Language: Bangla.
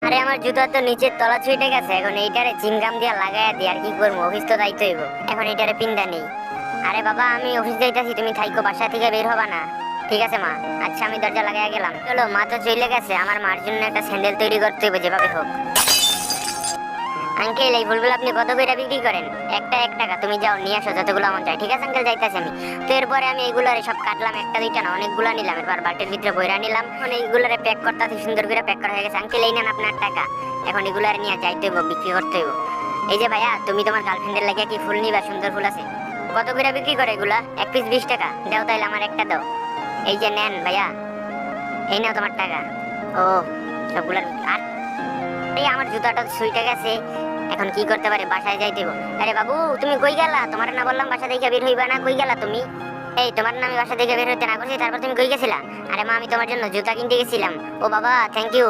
আরে আমার জুতা তো নিচের তলা ছুঁইটে গেছে, এখন এইটারে চিংগাম দিয়া লাগাইয়া দি, আর কি করবো, অফিস তো যাইতে হইব। এখন এইটারে পিন্দা নেই। আরে বাবা আমি অফিস যাইতাছি, তুমি থাইকো, বাসা থেকে বের হবা না। ঠিক আছে মা। আচ্ছা আমি দরজা লাগাইয়া গেলাম। চলো, মা তো চলে গেছে, আমার মার জন্য একটা স্যান্ডেল তৈরি করতে হইব যেভাবে হোক। আঙ্কেল এই ফুলগুলো আপনি কত করে বিক্রি করেন? একটা 1 টাকা। তুমি যাও নিয়ে আসো যতগুলো মন চায়। ঠিক আছে আঙ্কেল, যাইতাছি আমি। তো এরপরে আমি এইগুলারে সব কাটলাম, একটা দুইটা না অনেকগুলা নিলাম, এরপর বালতির ভিতরে বইরা নিলাম। এখন এইগুলারে প্যাক করতে সুন্দর করে প্যাক করা হয়ে গেছে। আঙ্কেল এই নেন আপনার টাকা। এখন এগুলারে নিয়ে যাইতে হইব, বিক্রি করতে হইব। এই যে ভাইয়া, তুমি তোমার গার্লফ্রেন্ডের লাগে কি ফুল নিবা? সুন্দর ফুল আছে। কত করে বিক্রি করে এগুলা? এক পিস 20 টাকা। দাও তাইলে আমার একটা দাও। এই যে নেন ভাইয়া, এই নাও তোমার টাকা। ও সবগুলার আর এই আমার জুতাটা ছুঁইটে গেছে। এখন কি করতে পারে? বাসায় যাইতে হইব। আরে বাবু তুমি কই গেলা? তোমার না বললাম বাসা থেকে বের হইবা না, কই গেলা তুমি? এই তোমার না আমি বাসা থেকে বের হইতে না করছি, তারপর তুমি কই গেছিলা? আরে মা আমি তোমার জন্য জুতা কিনতে গেছিলাম। ও বাবা থ্যাংক ইউ।